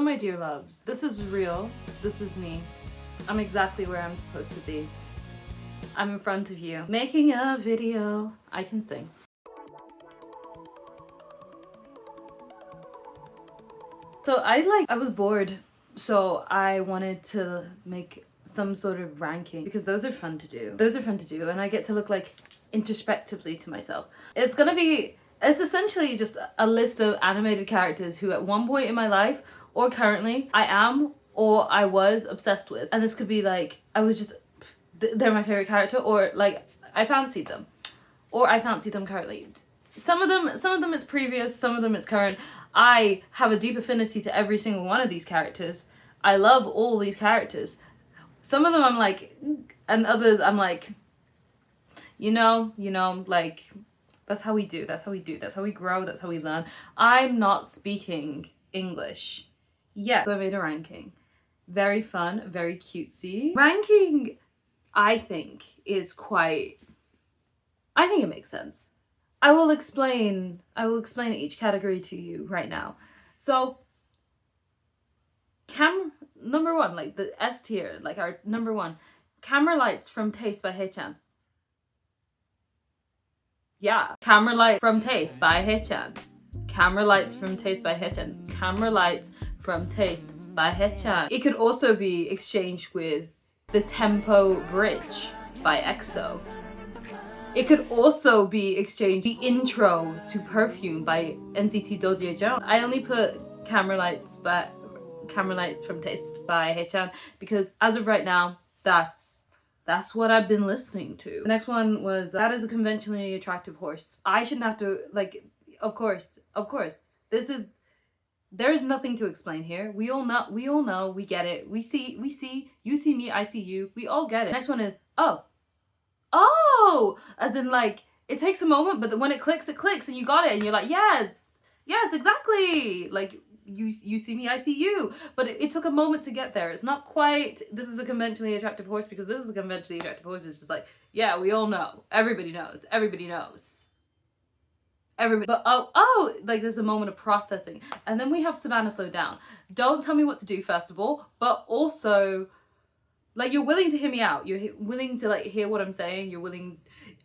my dear loves, this is real. This is me. I'm exactly where I'm supposed to be. I'm in front of you, making a video. I can sing. So I was bored, so I wanted to make some sort of ranking because those are fun to do. And I get to look like introspectively to myself. It's essentially just a list of animated characters who at one point in my life or currently I am or I was obsessed with. And this could be like, they're my favorite character, or like I fancied them, or I fancy them currently. Some of them it's previous, some of them it's current. I have a deep affinity to every single one of these characters. I love all these characters. Some of them I'm like, and others I'm like, like, that's how we do, that's how we grow, that's how we learn. I'm not speaking English yet. So I made a ranking. Very fun, very cutesy. Ranking, I think it makes sense. I will explain each category to you right now. So, number one, like the S tier, like our number one, Camera Lights from Taste by Hei-chan. Yeah, Camera Light from Taste by Hei-chan. Camera Lights from Taste by Hei-chan. Camera Lights from Taste by Hei-chan. It could also be exchanged with the Tempo Bridge by EXO. It could also be exchanged the intro to Perfume by NCT Dojejeon. I only put Camera Lights from Taste by Hei-chan because as of right now, that's what I've been listening to. The next one was That Is a Conventionally Attractive Horse. I shouldn't have to, like, of course. There's nothing to explain here. We all know, we get it. We see, you see me, I see you. We all get it. Next one is, oh, as in like, it takes a moment, but when it clicks, and you got it, and you're like, yes, exactly. Like, you see me, I see you. But it took a moment to get there. It's not quite, this is a conventionally attractive horse, because this is a conventionally attractive horse. It's just like, yeah, we all know. Everybody knows. But like there's a moment of processing. And then we have Savannah Slow Down. Don't tell me what to do, first of all, but also, like, you're willing to hear me out. You're willing to like hear what I'm saying.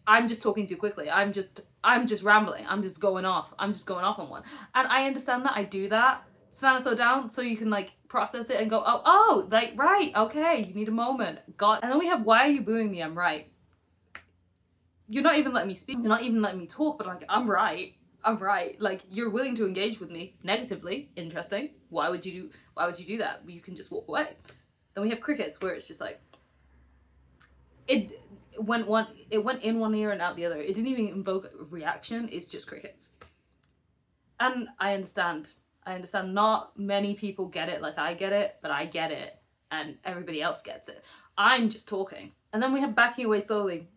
I'm just talking too quickly. I'm just rambling. I'm just going off on one. And I understand that. I do that. Savannah, slow down so you can like process it and go, oh, like, right, okay, you need a moment. God. And then we have Why Are You Booing Me? I'm right. You're not even letting me speak. You're not even letting me talk, but like, I'm right. Like, you're willing to engage with me negatively. Interesting. Why would you do that? You can just walk away. Then we have Crickets, where it's just like, it went in one ear and out the other. It didn't even invoke a reaction. It's just crickets. And I understand. Not many people get it like I get it, but I get it, and everybody else gets it. I'm just talking. And then we have Backing Away Slowly.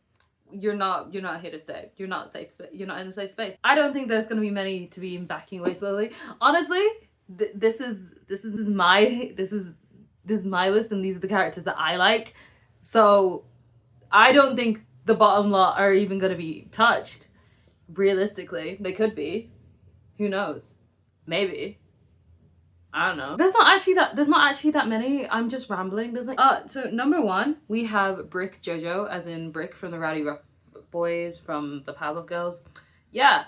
You're not here to stay. You're not safe. You're not in a safe space. I don't think there's gonna be many to be in Backing Away Slowly. Honestly, this is my list, and these are the characters that I like. So I don't think the bottom lot are even going to be touched. Realistically, they could be. Who knows? Maybe. I don't know. There's not actually that many. I'm just rambling. There's like, so number one, we have Brick Jojo, as in Brick from the Rowdy Rough Boys from the Powerpuff Girls. Yeah.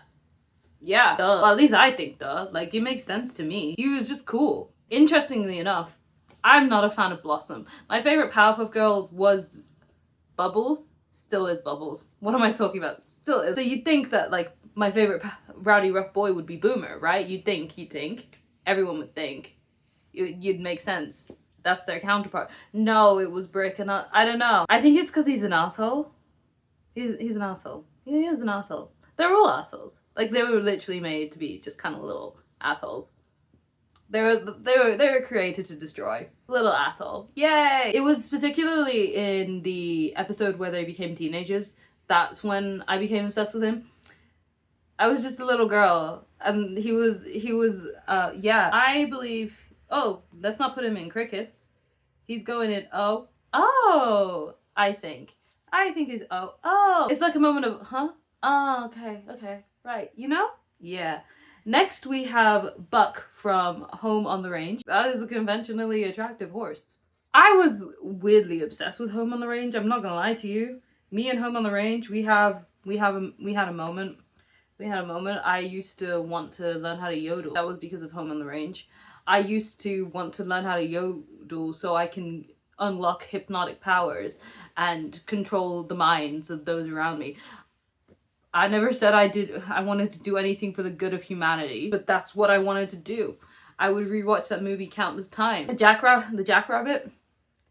Duh. Well, at least I think, duh. Like, it makes sense to me. He was just cool. Interestingly enough, I'm not a fan of Blossom. My favorite Powerpuff Girl was Bubbles. Still is Bubbles. What am I talking about? Still is. So you'd think that, like, my favorite Rowdy Rough Boy would be Boomer, right? You'd think. Everyone would think. You'd make sense. That's their counterpart. No, it was Brick, and I don't know. I think it's because he's an asshole. He's an asshole. He is an asshole. They're all assholes. Like, they were literally made to be just kind of little assholes. They were created to destroy. Little asshole. Yay! It was particularly in the episode where they became teenagers. That's when I became obsessed with him. I was just a little girl, and he was yeah. I believe, let's not put him in Crickets. He's going in I think he's It's like a moment of, huh? Oh, okay, right. You know? Yeah. Next we have Buck from Home on the Range. That is a conventionally attractive horse. I was weirdly obsessed with Home on the Range. I'm not gonna lie to you. Me and Home on the Range, we had a moment. We had a moment. I used to want to learn how to yodel. That was because of Home on the Range. I used to want to learn how to yodel so I can unlock hypnotic powers and control the minds of those around me. I never said I wanted to do anything for the good of humanity, but that's what I wanted to do. I would rewatch that movie countless times. The Jackrabbit,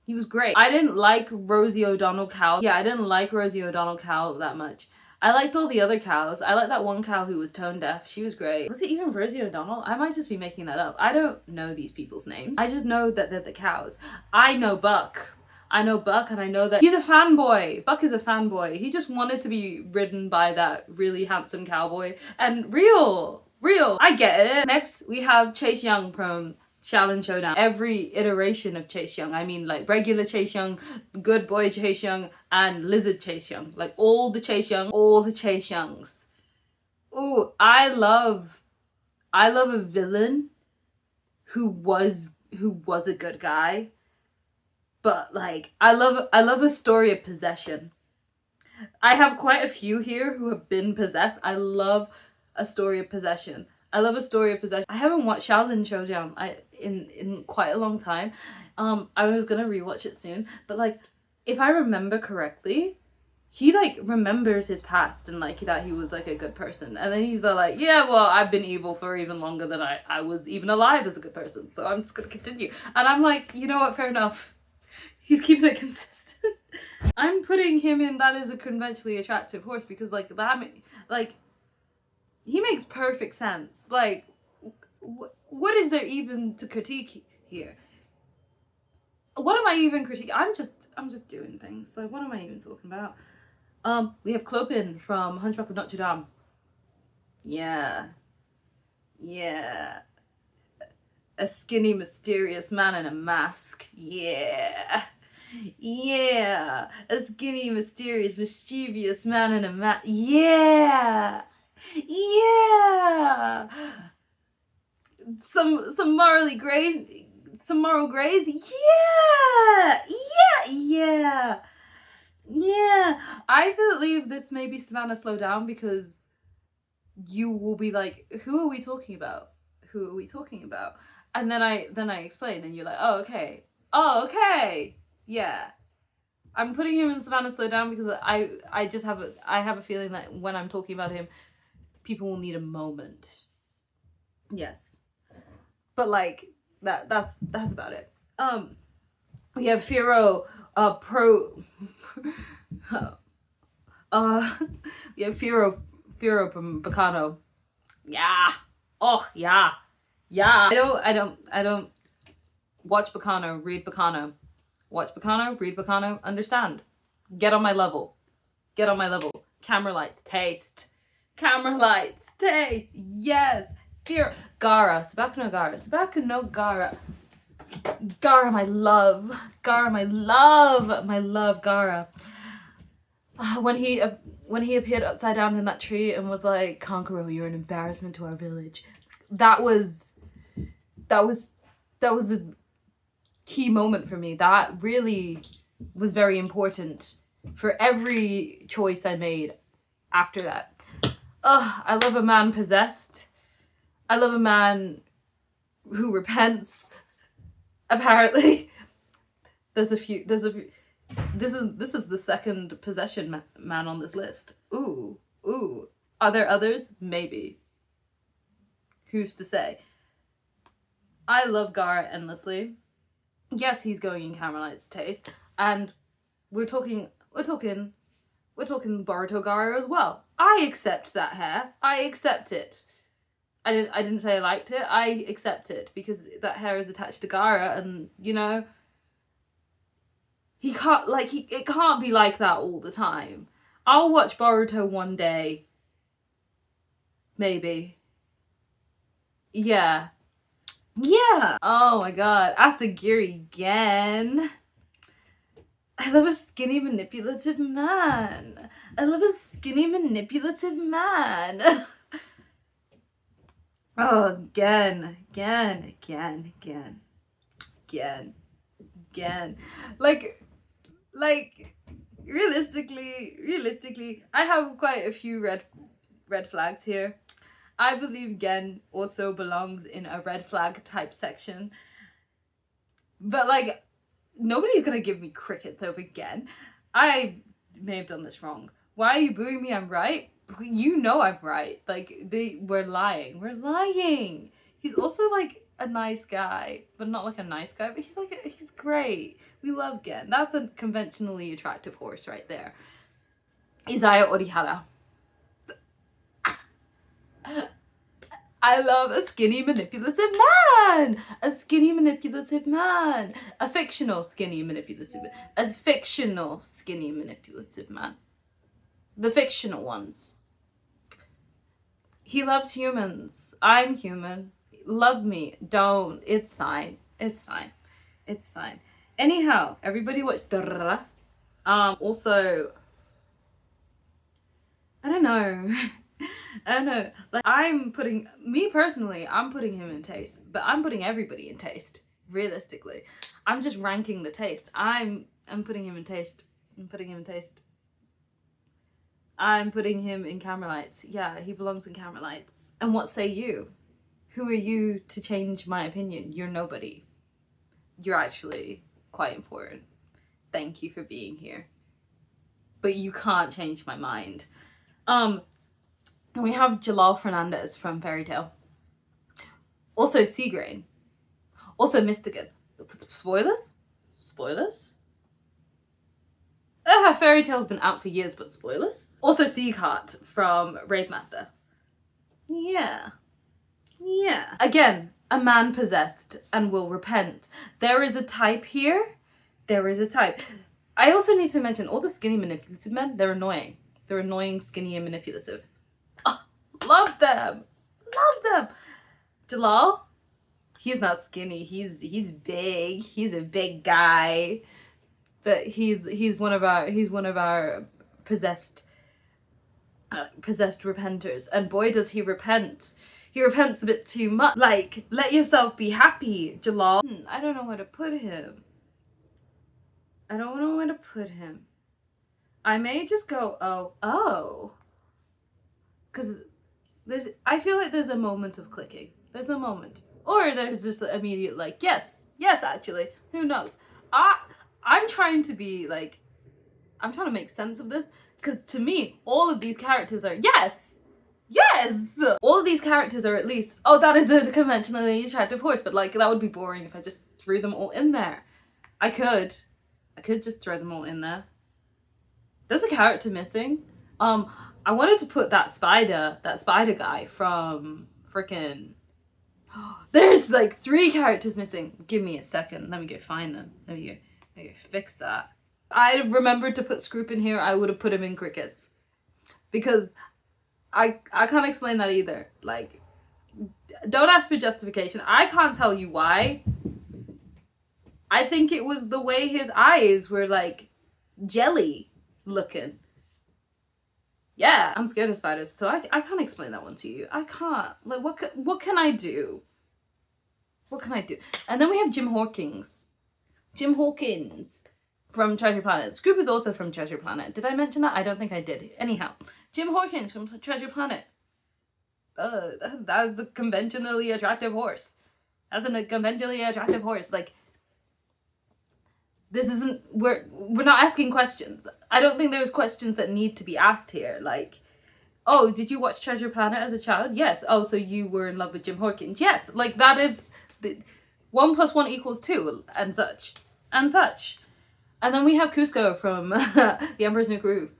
he was great. I didn't like Rosie O'Donnell cow. Yeah, I didn't like Rosie O'Donnell cow that much. I liked all the other cows. I liked that one cow who was tone deaf. She was great. Was it even Rosie O'Donnell? I might just be making that up. I don't know these people's names. I just know that they're the cows. I know Buck. I know Buck, and I know that he's a fanboy. Buck is a fanboy. He just wanted to be ridden by that really handsome cowboy. And real. I get it. Next, we have Chase Young from Challenge Showdown. Every iteration of Chase Young. I mean, like regular Chase Young, good boy Chase Young, and lizard Chase Young. Like all the Chase Youngs. Ooh, I love a villain who was a good guy. But like I love a story of possession. I have quite a few here who have been possessed. I love a story of possession. I haven't watched Shaolin Showdown in quite a long time. I was gonna rewatch it soon, but like if I remember correctly, he like remembers his past and like that he was like a good person, and then he's like, yeah, well, I've been evil for even longer than I was even alive as a good person, so I'm just gonna continue. And I'm like, you know what, fair enough. He's keeping it consistent. I'm putting him in that as a conventionally attractive horse because like that, like he makes perfect sense. Like what is there even to critique here? What am I even critiquing? I'm just doing things. Like what am I even talking about? We have Clopin from Hunchback of Notre Dame. Yeah. A skinny, mysterious man in a mask. Yeah. A skinny, mysterious, mischievous man in a mask. Yeah. Some moral grays. Yeah. I believe this may be Savannah Slow Down because you will be like, who are we talking about? And then I explain and you're like, oh okay. Yeah. I'm putting him in Savannah Slow Down because I just have a feeling that when I'm talking about him, people will need a moment. Yes. But like that's about it. We have Firo we have Firo from Bacano. Yeah. Oh yeah. I don't watch Bacano, read Bacano. Watch Bacano, read Bacano, understand. Get on my level. Camera lights, taste. Yes. Fear. Gara. Sabakano Gara. Gara, my love. Gara. When he appeared upside down in that tree and was like, Kankuro, you're an embarrassment to our village. That was a key moment for me. That really was very important for every choice I made after that. I love a man possessed. I love a man who repents. Apparently, this is the second possession man on this list. Ooh. Are there others? Maybe. Who's to say? I love Gara endlessly. Yes, he's going in Cameralight's taste, and we're talking Boruto Gara as well. I accept that hair. I accept it. I didn't say I liked it. I accept it because that hair is attached to Gara, and you know, it can't be like that all the time. I'll watch Boruto one day. Maybe. Yeah. Oh my god. Asagiri again. I love a skinny manipulative man. Oh, again. Like realistically, I have quite a few red flags here. I believe Gen also belongs in a red flag type section. But like nobody's gonna give me crickets over Gen. I may have done this wrong. Why are you booing me? I'm right. You know I'm right. Like we're lying. We're lying. He's also like a nice guy, but not like a nice guy. But he's great. We love Gen. That's a conventionally attractive horse right there. Isaiah Orihara. I love a skinny manipulative man. A skinny manipulative man. A fictional skinny manipulative. A fictional skinny manipulative man. The fictional ones. He loves humans. I'm human. Love me. Don't. It's fine. It's fine. It's fine. Anyhow, everybody watch Durra. Also, I don't know. I don't know. Like I'm putting him in taste, but I'm putting everybody in taste. Realistically, I'm just ranking the taste. I'm putting him in taste. I'm putting him in taste. I'm putting him in camera lights. Yeah, he belongs in camera lights. And what say you? Who are you to change my opinion? You're nobody. You're actually quite important. Thank you for being here. But you can't change my mind. And we have Jalal Fernandez from Fairy Tale. Also Seagrain. Also Mystigan. Spoilers? Spoilers? Fairy Tale's been out for years, but spoilers. Also Seagheart from Raid Master. Yeah. Yeah. Again, a man possessed and will repent. There is a type here. There is a type. I also need to mention all the skinny manipulative men, they're annoying. They're annoying, skinny, and manipulative. Oh, love them. Love them. Jalal, he's not skinny. He's big. He's a big guy. But he's one of our possessed repenters. And boy does he repent. He repents a bit too much. Like, let yourself be happy, Jalal. I don't know where to put him. I may just go, oh. Because I feel like there's a moment of clicking. There's a moment. Or there's just the immediate, like, yes, actually. Who knows? I'm trying to make sense of this. Because to me, all of these characters are, yes! All of these characters are at least, oh, that is a conventionally attractive horse. But, like, that would be boring if I just threw them all in there. I could just throw them all in there. There's a character missing. I wanted to put that spider guy from frickin'. There's like 3 characters missing. Give me a second. Let me go find them. Let me go fix that. I remembered to put Scroop in here. I would have put him in crickets. Because I can't explain that either. Like, don't ask for justification. I can't tell you why. I think it was the way his eyes were like jelly looking. Yeah, I'm scared of spiders, so I can't explain that one to you. I can't. Like, what can I do? What can I do? And then we have Jim Hawkins. Jim Hawkins from Treasure Planet. Scroop is also from Treasure Planet. Did I mention that? I don't think I did. Anyhow, Jim Hawkins from Treasure Planet. That's a conventionally attractive horse. That's a conventionally attractive horse. Like, this isn't, we're not asking questions. I don't think there's questions that need to be asked here. Like, oh, did you watch Treasure Planet as a child? Yes. Oh, so you were in love with Jim Hawkins? Yes. Like, that is 1 + 1 = 2 and such. And then we have Cusco from The Emperor's New Groove.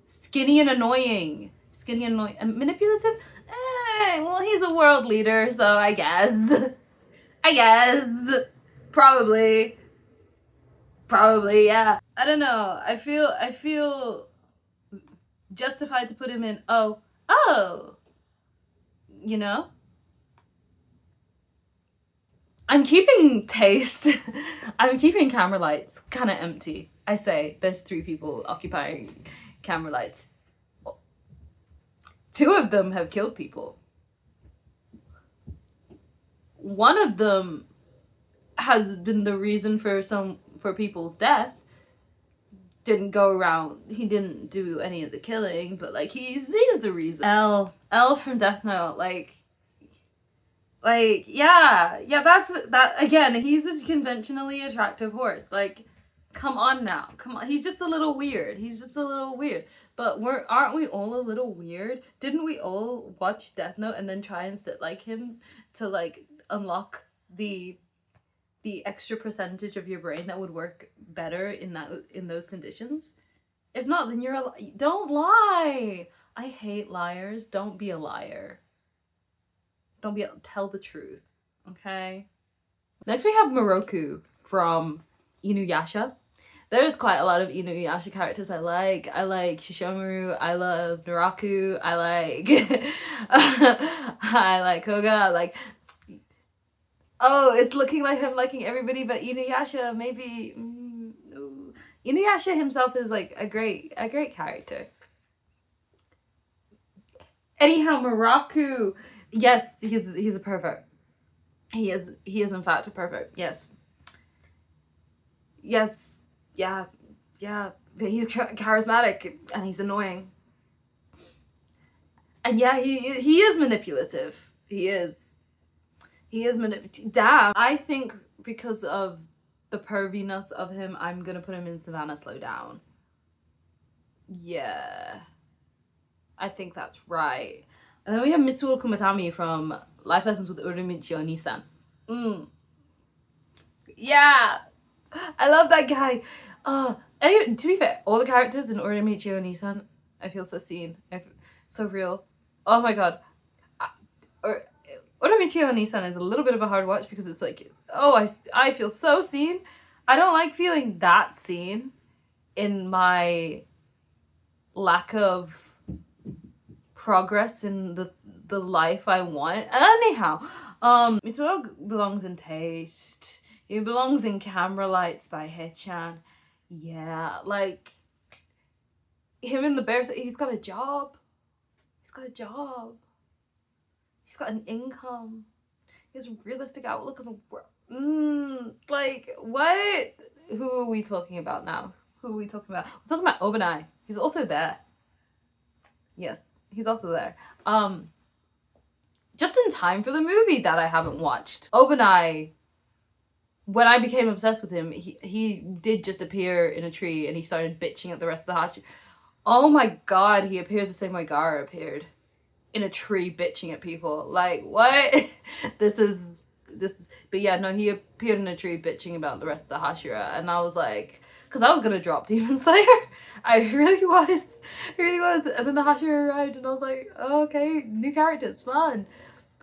Skinny and annoying. And manipulative? Well, he's a world leader, so I guess. Probably, yeah. I don't know. I feel justified to put him in, oh. You know? I'm keeping taste. I'm keeping camera lights kind of empty. I say there's 3 people occupying camera lights. Two of them have killed people. One of them has been the reason for people's death. Didn't go around, he didn't do any of the killing, but like he's the reason. L from Death Note, yeah, that's that again, he's a conventionally attractive horse. Like, come on now, come on. He's just a little weird. But aren't we all a little weird? Didn't we all watch Death Note and then try and sit like him to like unlock the extra percentage of your brain that would work better in those conditions? If not, then don't lie. I hate liars. Don't be a liar. Tell the truth, okay? Next we have Moroku from Inuyasha. There's quite a lot of Inuyasha characters I like. I like Shishomaru, I love Naraku, I like I like Koga, like, oh, it's looking like I'm liking everybody but Inuyasha. Maybe Inuyasha himself is like a great character. Anyhow, Moroku, yes, he's a pervert. He is in fact a pervert. Yes, yeah. But he's charismatic and he's annoying. And yeah, he is manipulative. He is manipulative. Damn, I think because of the perviness of him, I'm gonna put him in Savannah Slow Down. Yeah, I think that's right. And then we have Mitsuo Kumatami from Life Lessons with Uramichi Onisan. Yeah, I love that guy. Anyway, to be fair, all the characters in Uramichi Onisan, I feel so seen. So real. Oh my god. Uramichi Onisan is a little bit of a hard watch because it's like, oh, I feel so seen. I don't like feeling that seen in my lack of progress in the life I want. Anyhow, Mitsuo belongs in Taste. He belongs in Camera Lights by Hechan. Yeah, like him in the Bears. He's got a job. He's got an income. He has a realistic outlook on the world. Like, what? Who are we talking about now? We're talking about Obanai. He's also there. Yes, he's also there. Just in time for the movie that I haven't watched. Obanai, when I became obsessed with him, he did just appear in a tree and he started bitching at the rest of the house. Oh my god, he appeared the same way Gara appeared. In a tree bitching at people. Like, what? This is but yeah, no, he appeared in a tree bitching about the rest of the Hashira, and I was like, because I was gonna drop Demon Slayer. I really was. And then the Hashira arrived and I was like, oh, okay, new characters, fun.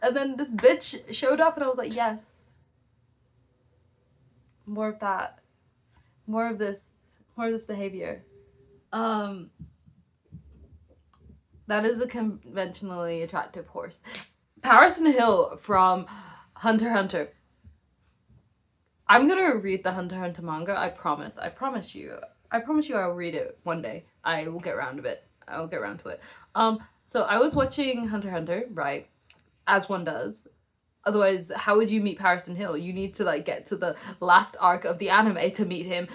And then this bitch showed up and I was like, yes, more of that, more of this behavior. That is a conventionally attractive horse. Harrison Hill from Hunter x Hunter. I'm gonna read the Hunter x Hunter manga. I promise you I'll read it one day. I will get around to it. So I was watching Hunter x Hunter, right? As one does. Otherwise, how would you meet Harrison Hill? You need to like get to the last arc of the anime to meet him.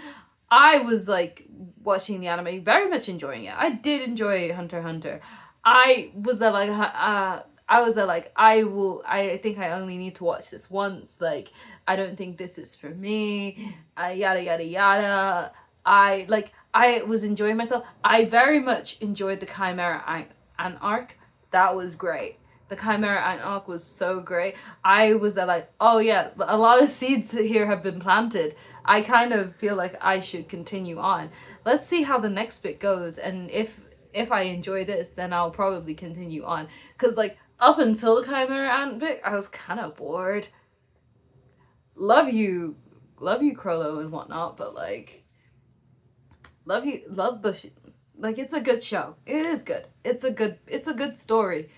I was like watching the anime, very much enjoying it. I did enjoy Hunter x Hunter. I was there like, I think I only need to watch this once. Like, I don't think this is for me. Yada yada yada. I was enjoying myself. I very much enjoyed the Chimera Ant arc. That was great. The Chimera Ant arc was so great. I was there like, oh yeah, a lot of seeds here have been planted. I kind of feel like I should continue on. Let's see how the next bit goes, and if I enjoy this, then I'll probably continue on. Cause like up until the Chimera Ant bit, I was kind of bored. Love you, Crollo and whatnot, but like, love the like, it's a good show. It is good. It's a good story.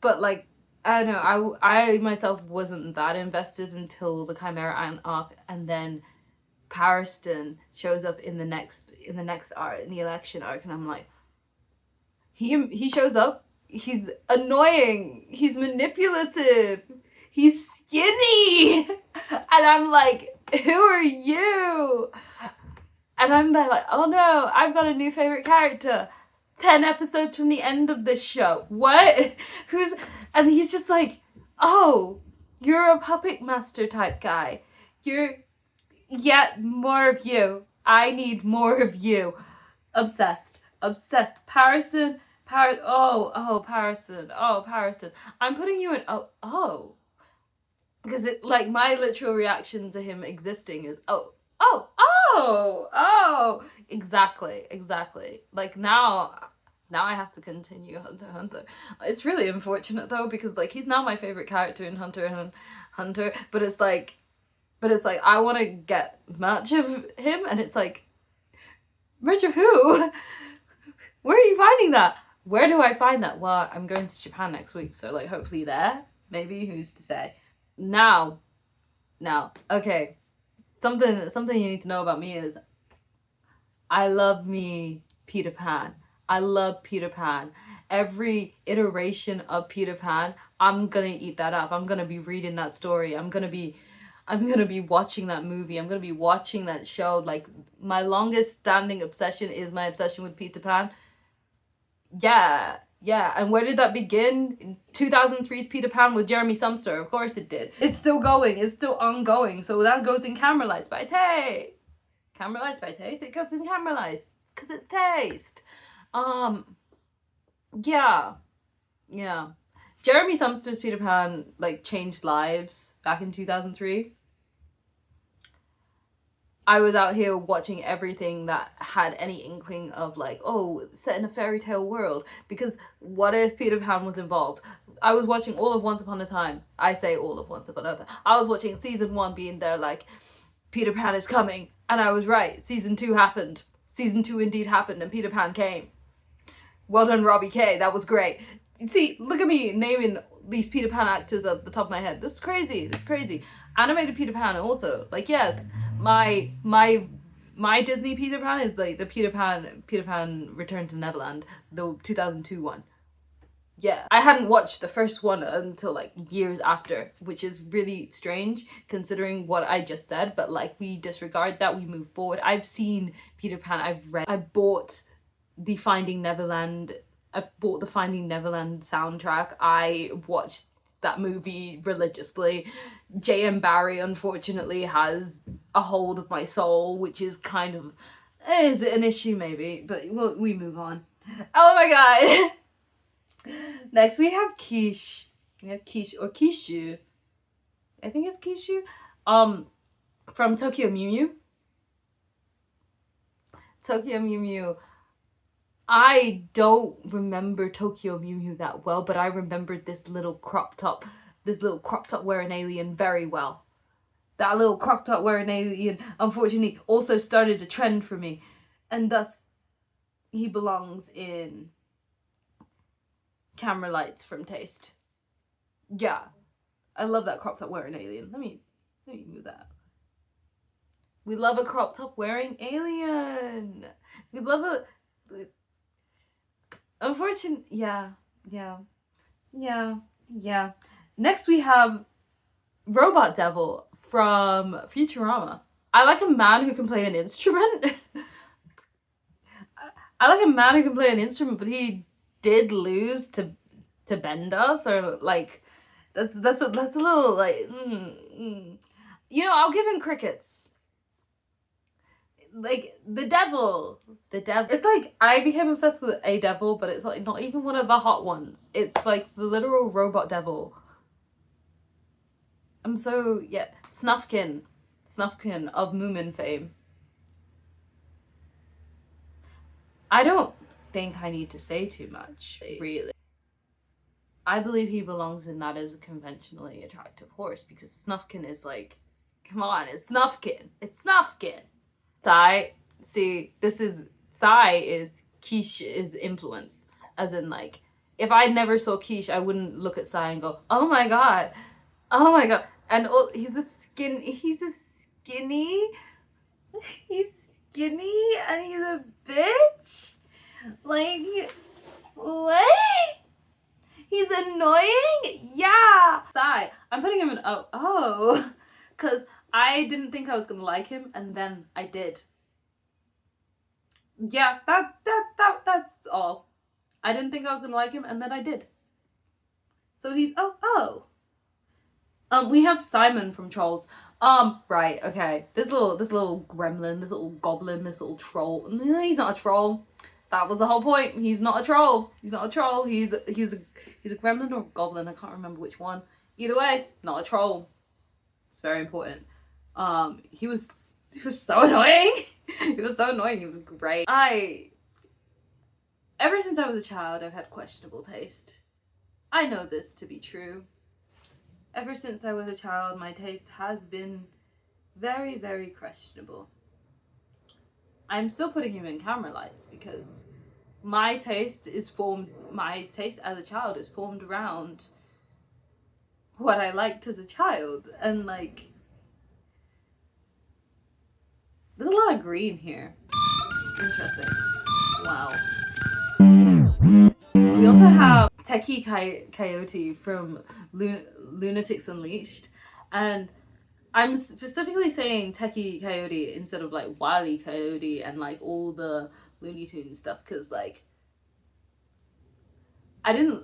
But like, I don't know, I myself wasn't that invested until the Chimera Ant arc, and then Pariston shows up in the next arc, in the election arc, and I'm like, he shows up He's annoying. He's manipulative. He's skinny. And I'm like, who are you? And I'm there like, oh no, I've got a new favorite character. 10 episodes from the end of this show. What? Who's... And he's just like, oh, you're a puppet master type guy. You're... Yeah, more of you. I need more of you. Obsessed. Obsessed. Parison. Parison. Oh, Parison. I'm putting you in... Oh. Because it, like, my literal reaction to him existing is, oh. Exactly. Like, now I have to continue Hunter x Hunter. It's really unfortunate though, because like he's now my favorite character in Hunter x Hunter, but it's like I want to get merch of him, and it's like, merch of who? Where are you finding that? Where do I find that? Well, I'm going to Japan next week, so like hopefully there, maybe, who's to say. Now, okay, something you need to know about me is I love me Peter Pan. I love Peter Pan. Every iteration of Peter Pan, I'm gonna eat that up. I'm gonna be reading that story. I'm gonna be watching that movie. I'm gonna be watching that show. Like, my longest standing obsession is my obsession with Peter Pan. Yeah. And where did that begin? In 2003's Peter Pan with Jeremy Sumster. Of course it did. It's still going. It's still ongoing. So that goes in Camera Lights by Tay. Camera Lights by Taste. It goes in Camera Lights because it's taste. Yeah. Jeremy Sumster's Peter Pan like changed lives back in 2003. I was out here watching everything that had any inkling of like, oh, set in a fairy tale world. Because what if Peter Pan was involved? I was watching all of Once Upon a Time. I say all of Once Upon a Time. I was watching season 1 being there like, Peter Pan is coming. And I was right. Season 2 happened. Season 2 indeed happened, and Peter Pan came. Well done, Robbie K. That was great. See, look at me naming these Peter Pan actors at the top of my head. This is crazy. Animated Peter Pan also. Like, yes, my Disney Peter Pan is like the Peter Pan Return to Neverland, the 2002 one. Yeah, I hadn't watched the first one until like years after, which is really strange considering what I just said, but like we disregard that, we move forward. I've seen Peter Pan, I bought the Finding Neverland soundtrack. I watched that movie religiously. J.M. Barrie unfortunately has a hold of my soul, which is kind of is an issue maybe, but we move on. Oh my god. Next we have Quiche. We have Quiche or Kishu. I think it's Kishu. From Tokyo Mew Mew. Tokyo Mew Mew. I don't remember Tokyo Mew Mew that well, but I remembered this little crop top wearing alien very well. That little crop top wearing alien, unfortunately, also started a trend for me, and thus he belongs in Camera Lights from Taste. Yeah, I love that crop top wearing alien. Let me move that. We love a crop top wearing alien. We love a. Unfortunately, yeah. Next we have Robot Devil from Futurama. I like a man who can play an instrument. But he did lose to Bender, so like that's a little like You know, I'll give him crickets. Like the devil. It's like I became obsessed with a devil, but it's like not even one of the hot ones. It's like the literal robot devil. I'm so Snufkin of Moomin fame. I don't think I need to say too much, really. I believe he belongs in that as a conventionally attractive horse, because Snufkin is like, come on, it's Snufkin. Sai, see, Sai is Quiche is influence. As in like, if I never saw Quiche, I wouldn't look at Sai and go, oh my god. And he's skinny, and he's a bitch. Like, what? He's annoying? Yeah. Sigh. I'm putting him in oh. Because I didn't think I was gonna like him, and then I did. Yeah, that's all. I didn't think I was gonna like him, and then I did. So he's oh. We have Simon from Trolls. Right, okay. This little gremlin, this little goblin, this little troll. No, he's not a troll. That was the whole point. He's not a troll. He's not a troll. He's a gremlin or a goblin. I can't remember which one. Either way, not a troll. It's very important. He was so annoying. He was so annoying. He was great. Ever since I was a child, I've had questionable taste. I know this to be true. Ever since I was a child, my taste has been very, very questionable. I'm still putting him in camera lights because my taste as a child is formed around what I liked as a child. And like, there's a lot of green here. Interesting. Wow. We also have Techie Coyote from Lunatics Unleashed, and I'm specifically saying Techie Coyote instead of like Wile E. Coyote and like all the Looney Tunes stuff, because like Wile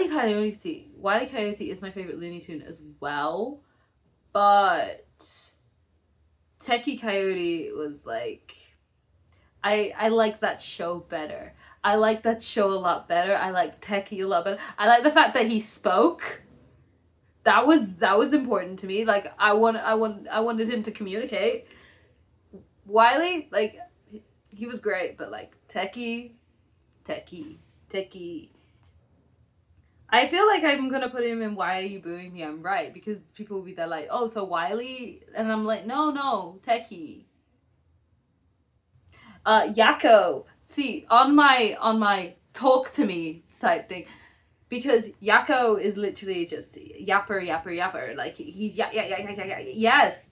E. Coyote is my favorite Looney Tune as well, but Techie Coyote was like, I like that show better. I like that show a lot better. I like Techie a lot better. I like the fact that he spoke. That was important to me. Like I wanted him to communicate. Wiley, like he was great, but like Techie. I feel like I'm gonna put him in Why Are You Booing Me? I'm Right, because people will be there like, oh, so Wiley, and I'm like, no, Techie. Yakko. See, on my talk to me type thing, because Yakko is literally just yapper. Like he's yes,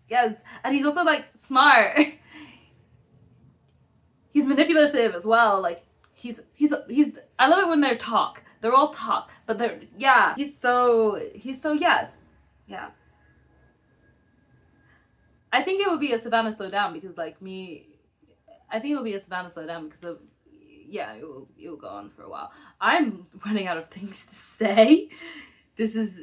and he's also like smart. He's manipulative as well. Like he's. I love it when they're talk. They're all talk, but he's so yes, yeah. I think it would be a Savannah Slow Down because like me. I think it'll be a Savannah Slow Down because of, yeah, it'll go on for a while. I'm running out of things to say. This is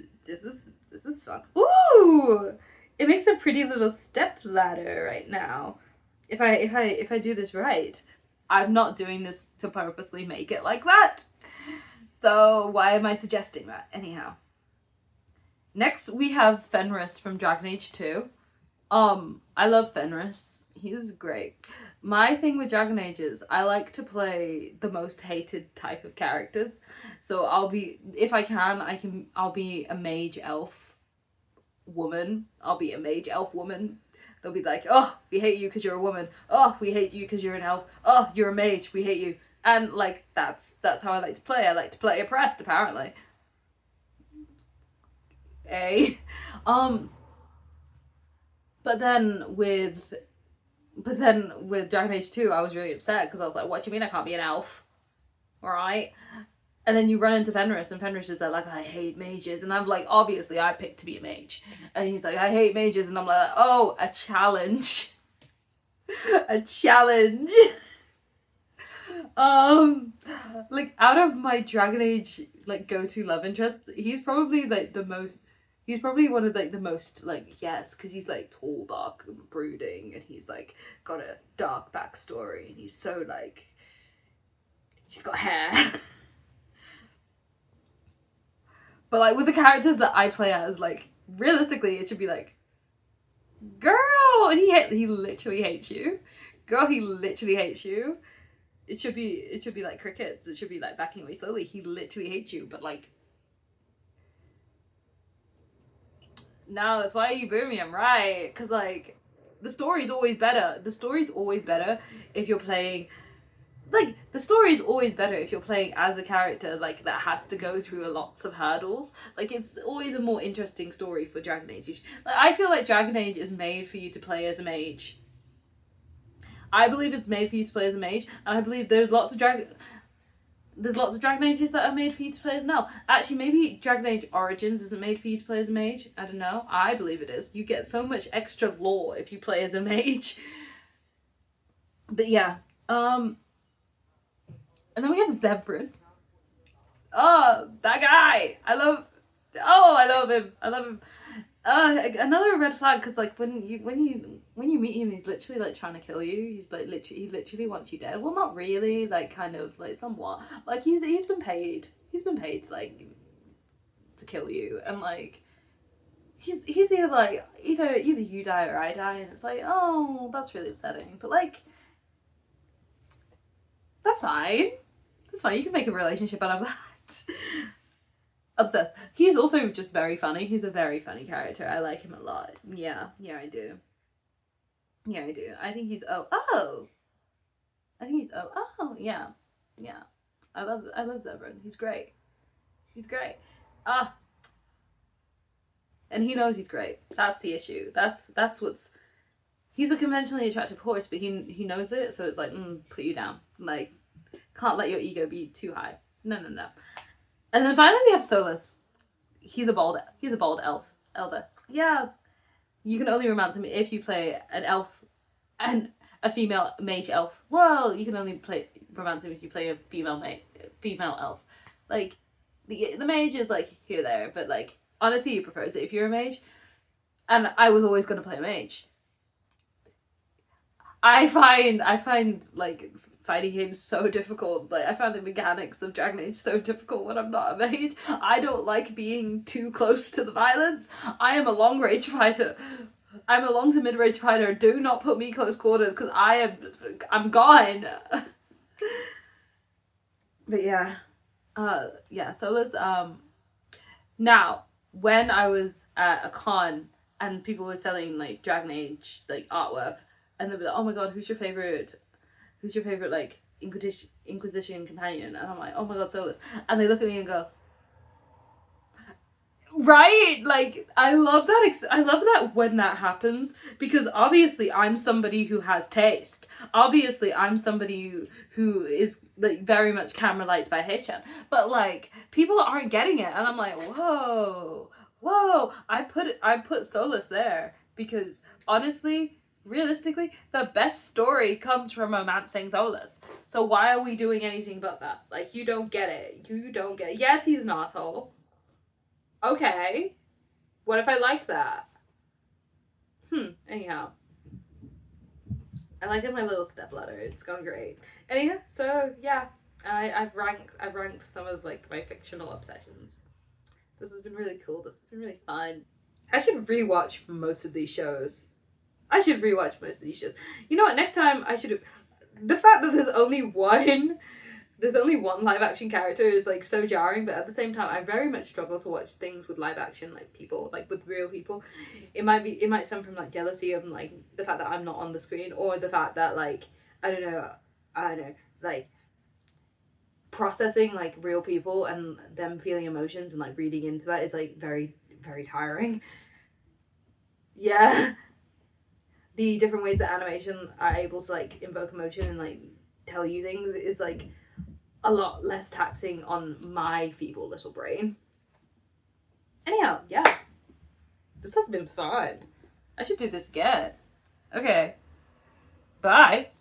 fun. Ooh, it makes a pretty little step ladder right now. If I do this right, I'm not doing this to purposely make it like that. So why am I suggesting that anyhow? Next we have Fenris from Dragon Age 2. I love Fenris. He's great. My thing with Dragon Age is I like to play the most hated type of characters. So I'll be, if I can, I'll be a mage elf woman. I'll be a mage elf woman. They'll be like, oh, we hate you because you're a woman. Oh, we hate you because you're an elf. Oh, you're a mage. We hate you. And like, that's how I like to play. I like to play oppressed, apparently. But then with Dragon Age 2, I was really upset because I was like, what do you mean I can't be an elf? Alright? And then you run into Fenris, and Fenris is like, I hate mages. And I'm like, obviously, I picked to be a mage. And he's like, I hate mages. And I'm like, oh, a challenge. A challenge. Like, out of my Dragon Age, like, go-to love interest, he's probably, like, he's probably one of like the most like, yes, because he's like tall, dark, and brooding, and he's like got a dark backstory, and he's so like, he's got hair. But like with the characters that I play as, like realistically, it should be like, girl, he literally hates you, girl, he literally hates you. It should be like crickets. It should be like backing away slowly. He literally hates you, but like. No, that's why you boo me. I'm right, because like the story's always better. The story's always better if you're playing. Like the story's always better if you're playing as a character like that has to go through lots of hurdles. Like it's always a more interesting story for Dragon Age. Like I feel like Dragon Age is made for you to play as a mage. I believe it's made for you to play as a mage, and I believe there's lots of there's lots of Dragon Ages that are made for you to play as an elf. Actually, maybe Dragon Age Origins isn't made for you to play as a mage. I don't know. I believe it is. You get so much extra lore if you play as a mage. But yeah. And then we have Zevran. Oh, that guy! I love him. I love him. Another red flag, because like when you meet him, he's literally like trying to kill you. He's like he literally wants you dead. Well, not really, like kind of like somewhat. Like he's been paid. He's been paid to like to kill you, and like he's either like either you die or I die, and it's like, oh, that's really upsetting. But like that's fine. That's fine. You can make a relationship out of that. Obsessed. He's also just very funny. He's a very funny character. I like him a lot. Yeah, I do. Yeah, I do. I think he's yeah. I love Zebran. He's great. He's great. And he knows he's great. That's the issue. That's what's. He's a conventionally attractive horse, but he knows it. So it's like, put you down. Like, can't let your ego be too high. No. And then finally we have Solus. He's a bald elf. Elder. Yeah. You can only romance him if you play an elf and a female mage elf. Well, you can only romance him if you play a female elf. Like, the mage is like here there, but like honestly he prefers it if you're a mage. And I was always gonna play a mage. I find like fighting games so difficult. Like I found the mechanics of Dragon Age so difficult when I'm not a mage. I don't like being too close to the violence. I am a long range fighter. I'm a long to mid range fighter. Do not put me close quarters because I'm gone. But yeah. So let's now when I was at a con and people were selling like Dragon Age like artwork, and they'd be like, oh my god, who's your favorite like Inquisition companion? And I'm like, oh my god, Solus. And they look at me and go, right? Like I love that when that happens, because obviously I'm somebody who has taste. Obviously I'm somebody who is like very much camera lights by Hechan. But like people aren't getting it, and I'm like, whoa. I put Solus there because honestly, realistically, the best story comes from romancing Solus. So why are we doing anything but that? Like, you don't get it. Yes, he's an asshole. Okay. What if I liked that? Anyhow. I like it, my little stepladder. It's gone great. Anyhow, so yeah. I've ranked some of like my fictional obsessions. This has been really cool. This has been really fun. I should rewatch most of these shows. You know what? Next time I should. The fact that there's only one live action character is like so jarring. But at the same time, I very much struggle to watch things with live action like people, like with real people. It might stem from like jealousy of like the fact that I'm not on the screen, or the fact that like I don't know, like processing like real people and them feeling emotions and like reading into that is like very, very tiring. Yeah. The different ways that animation are able to like invoke emotion and like tell you things is like a lot less taxing on my feeble little brain. Anyhow, yeah. This has been fun. I should do this again. Okay. Bye.